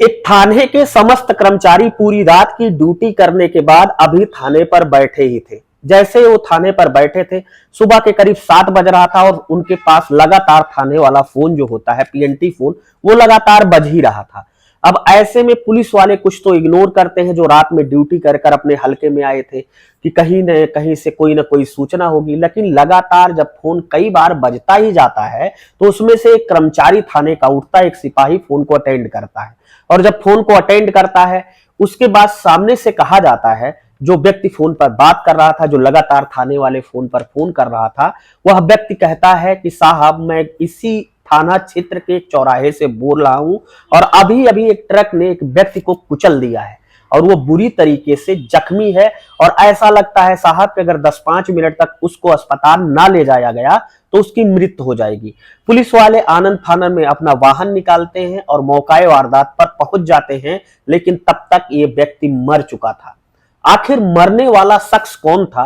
एक थाने के समस्त कर्मचारी पूरी रात की ड्यूटी करने के बाद अभी थाने पर बैठे ही थे। जैसे वो थाने पर बैठे थे, सुबह के करीब 7 बज रहा था और उनके पास लगातार थाने वाला फोन जो होता है पीएनटी फोन, वो लगातार बज ही रहा था। अब ऐसे में पुलिस वाले कुछ तो इग्नोर करते हैं जो रात में ड्यूटी कर कर अपने हल्के में आए थे कि कहीं न कहीं से कोई ना कोई सूचना होगी, लेकिन लगातार जब फोन कई बार बजता ही जाता है तो उसमें से एक कर्मचारी थाने का उठता, एक सिपाही फोन को अटेंड करता है और जब फोन को अटेंड करता है उसके बाद सामने से कहा जाता है, जो व्यक्ति फोन पर बात कर रहा था, जो लगातार थाने वाले फोन पर फोन कर रहा था, वह व्यक्ति कहता है कि साहब मैं इसी थाना क्षेत्र के एक चौराहे से बोल रहा हूं और अभी अभी एक ट्रक ने एक व्यक्ति को कुचल दिया है और वो बुरी तरीके से जख्मी है और ऐसा लगता है साहब कि अगर 10-5 मिनट तक उसको अस्पताल ना ले जाया गया तो उसकी मृत्यु हो जाएगी। पुलिस वाले आनंद फानन में अपना वाहन निकालते हैं और मौके वारदात पर पहुंच जाते हैं, लेकिन तब तक ये व्यक्ति मर चुका था। आखिर मरने वाला शख्स कौन था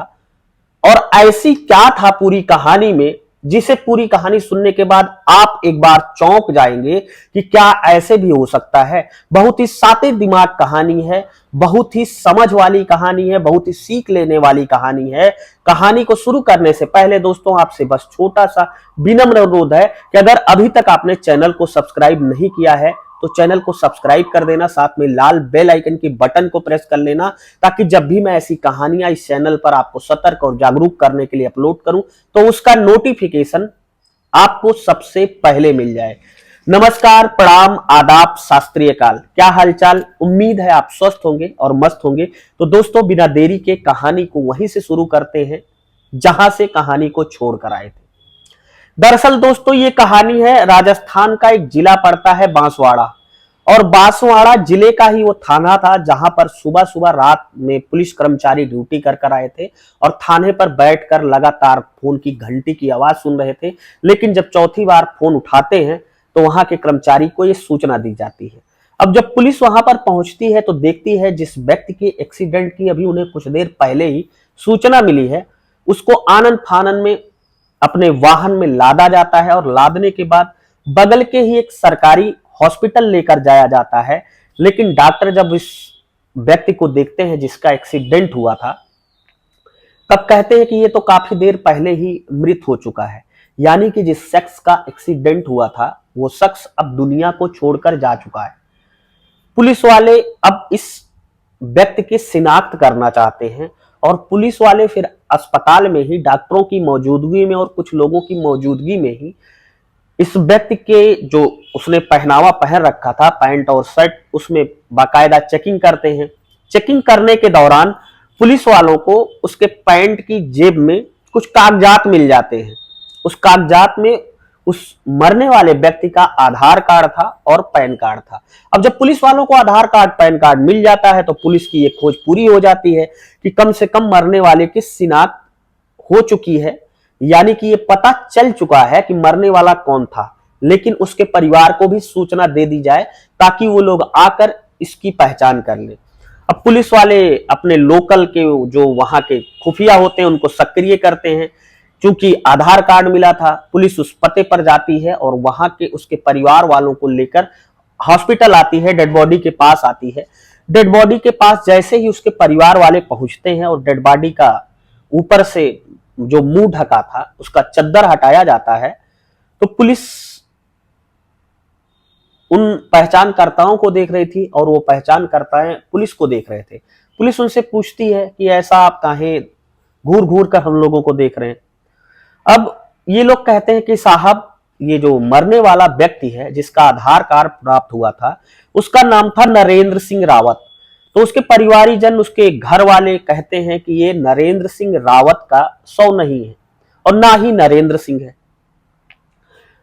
और ऐसी क्या था पूरी कहानी में, जिसे पूरी कहानी सुनने के बाद आप एक बार चौंक जाएंगे कि क्या ऐसे भी हो सकता है। बहुत ही साते दिमाग कहानी है, बहुत ही समझ वाली कहानी है, बहुत ही सीख लेने वाली कहानी है। कहानी को शुरू करने से पहले दोस्तों आपसे बस छोटा सा विनम्र अनुरोध है कि अगर अभी तक आपने चैनल को सब्सक्राइब नहीं किया है तो चैनल को सब्सक्राइब कर देना, साथ में लाल बेल आइकन की बटन को प्रेस कर लेना, ताकि जब भी मैं ऐसी कहानियां इस चैनल पर आपको सतर्क और जागरूक करने के लिए अपलोड करूं तो उसका नोटिफिकेशन आपको सबसे पहले मिल जाए। नमस्कार, प्रणाम, आदाब, शास्त्रीय काल, क्या हालचाल। उम्मीद है आप स्वस्थ होंगे और मस्त होंगे। तो दोस्तों बिना देरी के कहानी को वहीं से शुरू करते हैं जहां से कहानी को छोड़कर आए थे। दरअसल दोस्तों ये कहानी है राजस्थान का एक जिला पड़ता है बांसवाड़ा, और बांसवाड़ा जिले का ही वो थाना था जहां पर सुबह सुबह रात में पुलिस कर्मचारी ड्यूटी कर आए थे और थाने पर बैठकर लगातार फोन की घंटी की आवाज सुन रहे थे। लेकिन जब चौथी बार फोन उठाते हैं तो वहां के कर्मचारी को ये सूचना दी जाती है। अब जब पुलिस वहां पर पहुंचती है तो देखती है जिस व्यक्ति के एक्सीडेंट की अभी उन्हें कुछ देर पहले ही सूचना मिली है, उसको आनंद फानन में अपने वाहन में लादा जाता है और लादने के बाद बगल के ही एक सरकारी हॉस्पिटल लेकर जाया जाता है। लेकिन डॉक्टर जब इस व्यक्ति को देखते हैं जिसका एक्सीडेंट हुआ था, तब कहते हैं कि ये तो काफी देर पहले ही मृत हो चुका है, यानी कि जिस शख्स का एक्सीडेंट हुआ था वो शख्स अब दुनिया को छोड़कर जा चुका है। पुलिस वाले अब इस व्यक्ति की शिनाख्त करना चाहते हैं और पुलिस वाले फिर अस्पताल में ही डॉक्टरों की मौजूदगी में और कुछ लोगों की मौजूदगी में ही इस व्यक्ति के जो उसने पहनावा पहन रखा था, पैंट और शर्ट, उसमें बाकायदा चेकिंग करते हैं। चेकिंग करने के दौरान पुलिस वालों को उसके पैंट की जेब में कुछ कागजात मिल जाते हैं। उस कागजात में उस मरने वाले व्यक्ति का आधार कार्ड था और पैन कार्ड था। अब जब पुलिस वालों को आधार कार्ड पैन कार्ड मिल जाता है तो पुलिस की ये खोज पूरी हो जाती है कि कम से कम मरने वाले की शिनाख्त हो चुकी है, यानी कि ये पता चल चुका है कि मरने वाला कौन था। लेकिन उसके परिवार को भी सूचना दे दी जाए ताकि वो लोग आकर इसकी पहचान कर ले। अब पुलिस वाले अपने लोकल के जो वहां के खुफिया होते हैं उनको सक्रिय करते हैं। क्योंकि आधार कार्ड मिला था, पुलिस उस पते पर जाती है और वहां के उसके परिवार वालों को लेकर हॉस्पिटल आती है, डेड बॉडी के पास आती है। डेड बॉडी के पास जैसे ही उसके परिवार वाले पहुंचते हैं और डेड बॉडी का ऊपर से जो मुंह ढका था उसका चद्दर हटाया जाता है, तो पुलिस उन पहचानकर्ताओं को देख रही थी और वो पहचानकर्ताएं पुलिस को देख रहे थे। पुलिस उनसे पूछती है कि ऐसा आप काहे घूर घूर कर हम लोगों को देख रहे हैं। अब ये लोग कहते हैं कि साहब ये जो मरने वाला व्यक्ति है जिसका आधार कार्ड प्राप्त हुआ था उसका नाम था नरेंद्र सिंह रावत। तो उसके परिवारीजन, उसके घर वाले कहते हैं कि ये नरेंद्र सिंह रावत का सौ नहीं है और ना ही नरेंद्र सिंह है।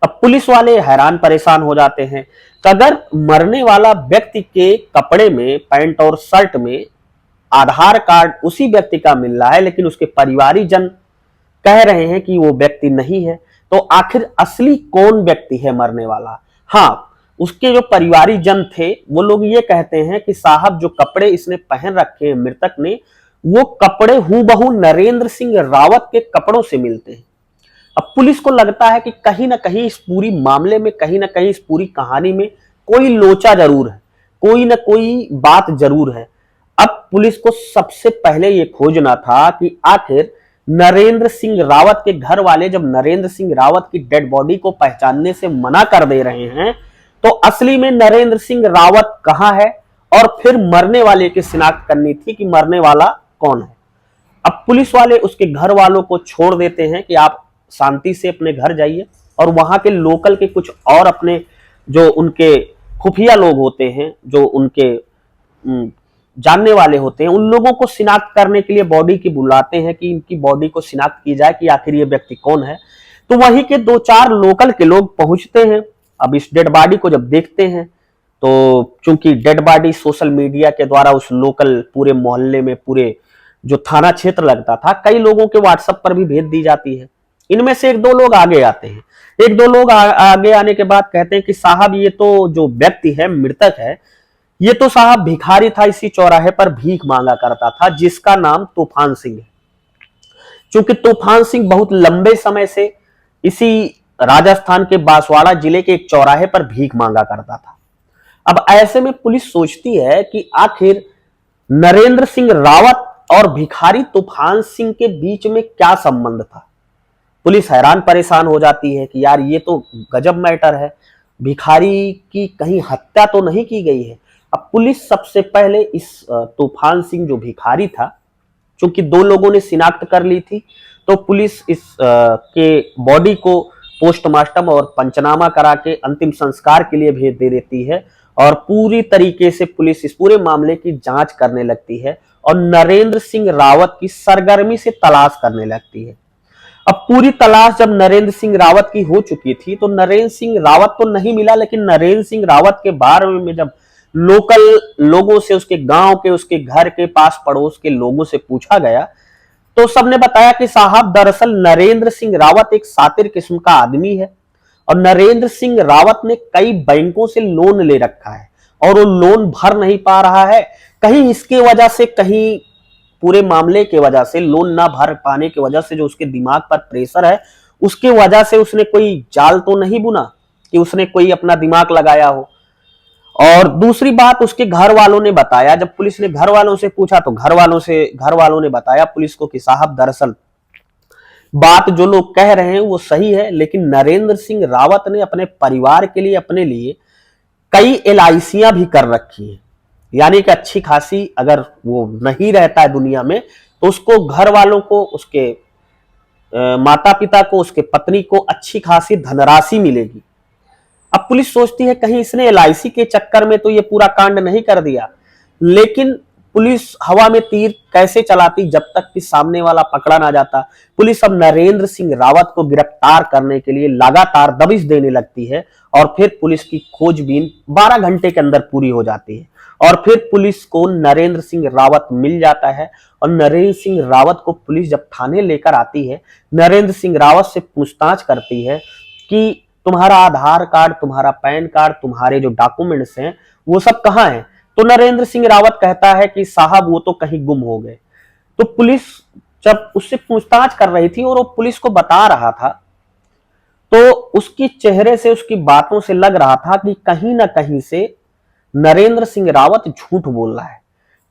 अब पुलिस वाले हैरान परेशान हो जाते हैं कि अगर मरने वाला व्यक्ति के कपड़े में, पैंट और शर्ट में आधार कार्ड उसी व्यक्ति का मिल रहा है लेकिन उसके परिवारीजन कह रहे हैं कि वो व्यक्ति नहीं है, तो आखिर असली कौन व्यक्ति है मरने वाला। हाँ, उसके जो परिवारीजन थे वो लोग ये कहते हैं कि साहब जो कपड़े इसने पहन रखे हैं मृतक ने, वो कपड़े हूबहू नरेंद्र सिंह रावत के कपड़ों से मिलते हैं। अब पुलिस को लगता है कि कहीं ना कहीं इस पूरी मामले में, कहीं ना कहीं इस पूरी कहानी में कोई लोचा जरूर है। कोई ना कोई बात जरूर है। अब पुलिस को सबसे पहले ये खोजना था कि आखिर नरेंद्र सिंह रावत के घर वाले जब नरेंद्र सिंह रावत की डेड बॉडी को पहचानने से मना कर दे रहे हैं, तो असली में नरेंद्र सिंह रावत कहां है, और फिर मरने वाले की शिनाख्त करनी थी कि मरने वाला कौन है। अब पुलिस वाले उसके घर वालों को छोड़ देते हैं कि आप शांति से अपने घर जाइए, और वहां के लोकल के कुछ और अपने जो उनके खुफिया लोग होते हैं, जो उनके जानने वाले होते हैं, उन लोगों को शिनाख्त करने के लिए बॉडी की बुलाते हैं कि इनकी बॉडी को शिनाख्त की जाए कि आखिर ये व्यक्ति कौन है। तो वहीं के 2-4 लोकल के लोग पहुंचते हैं। अब इस डेड बॉडी को जब देखते हैं, तो चूंकि डेड बॉडी सोशल मीडिया के द्वारा उस लोकल पूरे मोहल्ले में, पूरे जो थाना क्षेत्र लगता था, कई लोगों के व्हाट्सएप पर भी भेज दी जाती है। इनमें से 1-2 लोग आगे आते हैं। 1-2 लोग आगे आने के बाद कहते हैं कि साहब ये तो जो व्यक्ति है, मृतक है, ये तो साहब भिखारी था, इसी चौराहे पर भीख मांगा करता था, जिसका नाम तूफान सिंह है। चूंकि तूफान सिंह बहुत लंबे समय से इसी राजस्थान के बांसवाड़ा जिले के एक चौराहे पर भीख मांगा करता था। अब ऐसे में पुलिस सोचती है कि आखिर नरेंद्र सिंह रावत और भिखारी तूफान सिंह के बीच में क्या संबंध था। पुलिस हैरान परेशान हो जाती है कि यार ये तो गजब मैटर है, भिखारी की कहीं हत्या तो नहीं की गई है। अब पुलिस सबसे पहले इस तूफान सिंह जो भिखारी था, चूंकि 2 लोगों ने शिनाख्त कर ली थी, तो पुलिस इस के बॉडी को पोस्टमार्टम और पंचनामा करा के अंतिम संस्कार के लिए भेज दे देती है, और पूरी तरीके से पुलिस इस पूरे मामले की जांच करने लगती है और नरेंद्र सिंह रावत की सरगर्मी से तलाश करने लगती है। अब पूरी तलाश जब नरेंद्र सिंह रावत की हो चुकी थी, तो नरेंद्र सिंह रावत तो नहीं मिला, लेकिन नरेंद्र सिंह रावत के बारे में जब लोकल लोगों से, उसके गांव के, उसके घर के पास पड़ोस के लोगों से पूछा गया, तो सबने बताया कि साहब दरअसल नरेंद्र सिंह रावत एक सातिर किस्म का आदमी है, और नरेंद्र सिंह रावत ने कई बैंकों से लोन ले रखा है, और वो लोन भर नहीं पा रहा है। कहीं इसके वजह से, कहीं पूरे मामले के वजह से, लोन ना भर पाने की वजह से जो उसके दिमाग पर प्रेशर है, उसके वजह से उसने कोई जाल तो नहीं बुना कि उसने कोई अपना दिमाग लगाया हो। और दूसरी बात, उसके घर वालों ने बताया, जब पुलिस ने घर वालों से पूछा, तो घर वालों ने बताया पुलिस को कि साहब दरअसल बात जो लोग कह रहे हैं वो सही है, लेकिन नरेंद्र सिंह रावत ने अपने परिवार के लिए, अपने लिए कई एलआईसियां भी कर रखी है। यानी कि अच्छी खासी, अगर वो नहीं रहता है दुनिया में, तो उसको घर वालों को, उसके माता पिता को, उसके पत्नी को अच्छी खासी धनराशि मिलेगी। अब पुलिस सोचती है कहीं इसने एलआईसी के चक्कर में तो ये पूरा कांड नहीं कर दिया, लेकिन पुलिस हवा में तीर कैसे चलाती जब तक कि सामने वाला पकड़ा ना जाता। पुलिस अब नरेंद्र सिंह रावत को गिरफ्तार करने के लिए लगातार दबिश देने लगती है, और फिर पुलिस की खोजबीन 12 घंटे के अंदर पूरी हो जाती है, और फिर पुलिस को नरेंद्र सिंह रावत मिल जाता है। और नरेंद्र सिंह रावत को पुलिस जब थाने लेकर आती है, नरेंद्र सिंह रावत से पूछताछ करती है कि तुम्हारा आधार कार्ड, तुम्हारा पैन कार्ड, तुम्हारे जो डॉक्यूमेंट्स हैं वो सब कहाँ हैं। तो नरेंद्र सिंह रावत कहता है कि साहब वो तो कहीं गुम हो गए। तो पुलिस जब उससे पूछताछ कर रही थी और वो पुलिस को बता रहा था, तो उसकी चेहरे से, उसकी बातों से लग रहा था कि कहीं ना कहीं से नरेंद्र सिंह रावत झूठ बोल रहा है।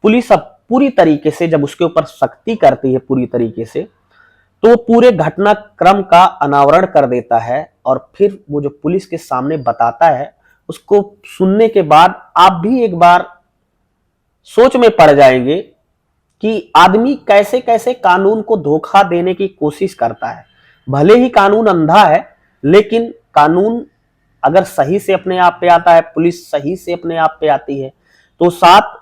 पुलिस अब पूरी तरीके से जब उसके ऊपर सख्ती करती है पूरी तरीके से, तो वो पूरे घटनाक्रम का अनावरण कर देता है, और फिर वो जो पुलिस के सामने बताता है, उसको सुनने के बाद आप भी एक बार सोच में पड़ जाएंगे कि आदमी कैसे कैसे कानून को धोखा देने की कोशिश करता है। भले ही कानून अंधा है, लेकिन कानून अगर सही से अपने आप पे आता है, पुलिस सही से अपने आप पे आती है, तो 7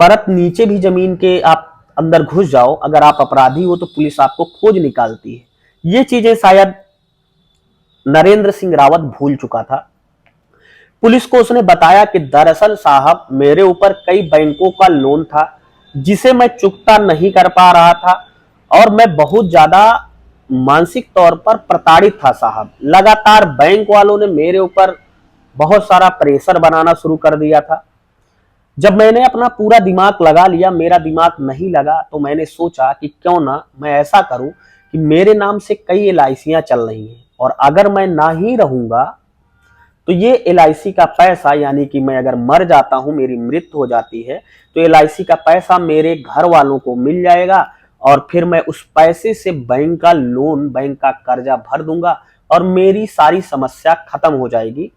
परत नीचे भी जमीन के आप अंदर घुस जाओ, अगर आप अपराधी हो तो पुलिस आपको खोज निकालती है। ये चीजें शायद नरेंद्र सिंह रावत भूल चुका था। पुलिस को उसने बताया कि दरअसल साहब मेरे ऊपर कई बैंकों का लोन था, जिसे मैं चुकता नहीं कर पा रहा था, और मैं बहुत ज्यादा मानसिक तौर पर प्रताड़ित था साहब। लगातार बैंक वालों ने मेरे ऊपर बहुत सारा प्रेशर बनाना शुरू कर दिया था। जब मैंने अपना पूरा दिमाग लगा लिया, मेरा दिमाग नहीं लगा, तो मैंने सोचा कि क्यों ना मैं ऐसा करूं कि मेरे नाम से कई एलआईसियां चल रही हैं, और अगर मैं ना ही रहूंगा तो ये LIC का पैसा, यानी कि मैं अगर मर जाता हूं, मेरी मृत्यु हो जाती है, तो LIC का पैसा मेरे घर वालों को मिल जाएगा और फिर मैं उस पैसे से बैंक का लोन, बैंक का कर्जा भर दूंगा और मेरी सारी समस्या खत्म हो जाएगी।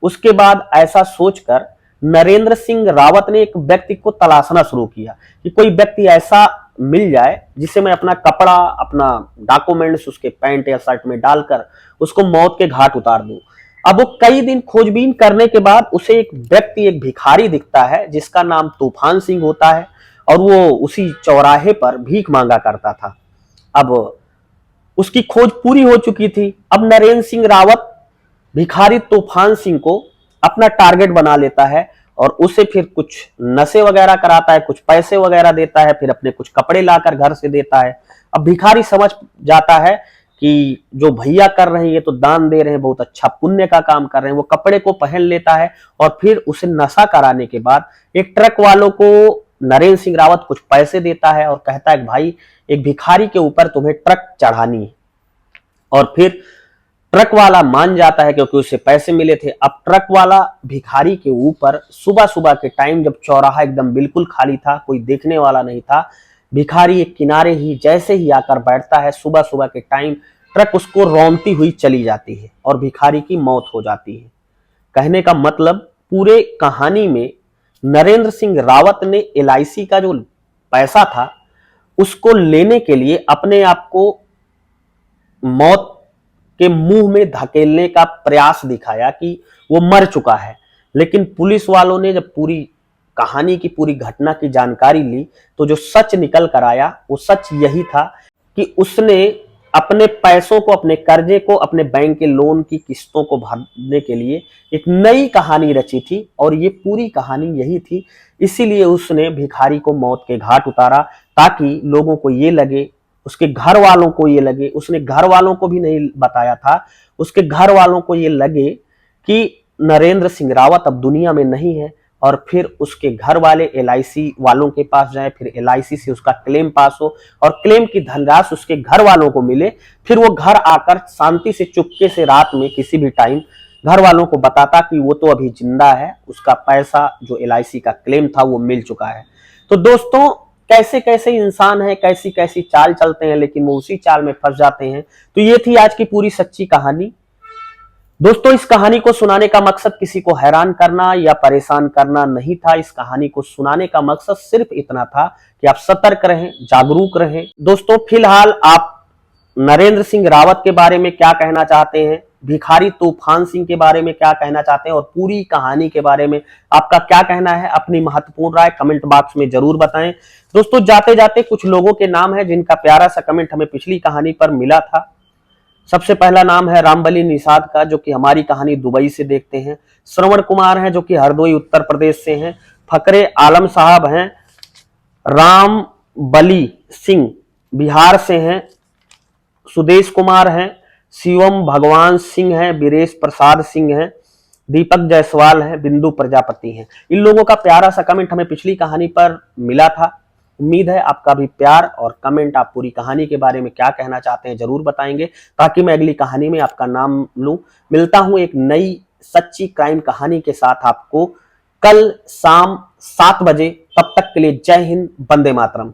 उसके बाद ऐसा सोचकर नरेंद्र सिंह रावत ने एक व्यक्ति को तलाशना शुरू किया कि कोई व्यक्ति ऐसा मिल जाए जिसे मैं अपना कपड़ा, अपना डॉक्यूमेंट्स उसके पैंट या शर्ट में डालकर उसको मौत के घाट उतार दूं। अब वो कई दिन खोजबीन करने के बाद उसे एक व्यक्ति, एक भिखारी दिखता है जिसका नाम तूफान सिंह होता है और वो उसी चौराहे पर भीख मांगा करता था। अब उसकी खोज पूरी हो चुकी थी। अब नरेंद्र सिंह रावत भिखारी तूफान सिंह को अपना टारगेट बना लेता है और उसे फिर कुछ नशे वगैरह कराता है, कुछ पैसे वगैरह देता है, फिर अपने कुछ कपड़े लाकर घर से देता है। अब भिखारी समझ जाता है कि जो भैया कर रहे हैं ये तो दान दे रहे हैं, बहुत अच्छा पुण्य का काम कर रहे हैं। वो कपड़े को पहन लेता है और फिर उसे नशा कराने के बाद एक ट्रक वालों को नरेंद्र सिंह रावत कुछ पैसे देता है और कहता है कि भाई, एक भिखारी के ऊपर तुम्हें ट्रक चढ़ानी है। और फिर ट्रक वाला मान जाता है क्योंकि उसे पैसे मिले थे। अब ट्रक वाला भिखारी के ऊपर सुबह सुबह के टाइम, जब चौराहा एकदम बिल्कुल खाली था, कोई देखने वाला नहीं था, भिखारी एक किनारे ही जैसे ही आकर बैठता है, सुबह सुबह के टाइम ट्रक उसको रौंदती हुई चली जाती है और भिखारी की मौत हो जाती है। कहने का मतलब, पूरे कहानी में नरेंद्र सिंह रावत ने LIC का जो पैसा था उसको लेने के लिए अपने आप को मौत के मुंह में धकेलने का प्रयास दिखाया कि वो मर चुका है। लेकिन पुलिस वालों ने जब पूरी कहानी की, पूरी घटना की जानकारी ली तो जो सच निकल कर आया वो सच यही था कि उसने अपने पैसों को, अपने कर्जे को, अपने बैंक के लोन की किस्तों को भरने के लिए एक नई कहानी रची थी और ये पूरी कहानी यही थी। इसीलिए उसने भिखारी को मौत के घाट उतारा ताकि लोगों को ये लगे, उसके घर वालों को ये लगे, उसने घर वालों को भी नहीं बताया था, उसके घर वालों को ये लगे कि नरेंद्र सिंह रावत अब दुनिया में नहीं है और फिर उसके घर वाले LIC वालों के पास जाए, फिर LIC से उसका क्लेम पास हो और क्लेम की धनराशि उसके घर वालों को मिले। फिर वो घर आकर शांति से, चुपके से, रात में किसी भी टाइम घर वालों को बताता कि वो तो अभी जिंदा है, उसका पैसा जो LIC का क्लेम था वो मिल चुका है। तो दोस्तों, कैसे कैसे इंसान है, कैसी कैसी चाल चलते हैं, लेकिन वो उसी चाल में फंस जाते हैं। तो ये थी आज की पूरी सच्ची कहानी। दोस्तों, इस कहानी को सुनाने का मकसद किसी को हैरान करना या परेशान करना नहीं था। इस कहानी को सुनाने का मकसद सिर्फ इतना था कि आप सतर्क रहें, जागरूक रहें। दोस्तों, फिलहाल आप नरेंद्र सिंह रावत के बारे में क्या कहना चाहते हैं, भिखारी तूफान सिंह के बारे में क्या कहना चाहते हैं और पूरी कहानी के बारे में आपका क्या कहना है? अपनी महत्वपूर्ण राय कमेंट बॉक्स में जरूर बताएं। दोस्तों, जाते जाते कुछ लोगों के नाम है जिनका प्यारा सा कमेंट हमें पिछली कहानी पर मिला था। सबसे पहला नाम है रामबली निषाद का, जो कि हमारी कहानी दुबई से देखते हैं। श्रवण कुमार हैं, जो कि हरदोई उत्तर प्रदेश से हैं। फकरे आलम साहब हैं। राम बली सिंह बिहार से हैं। सुदेश कुमार हैं। शिवम भगवान सिंह हैं। वीरेश प्रसाद सिंह हैं। दीपक जायसवाल हैं। बिंदु प्रजापति हैं। इन लोगों का प्यारा सा कमेंट हमें पिछली कहानी पर मिला था। उम्मीद है आपका भी प्यार और कमेंट, आप पूरी कहानी के बारे में क्या कहना चाहते हैं जरूर बताएंगे, ताकि मैं अगली कहानी में आपका नाम लूं। मिलता हूं एक नई सच्ची क्राइम कहानी के साथ आपको कल शाम 7 बजे। तब तक के लिए जय हिंद, वंदे मातरम।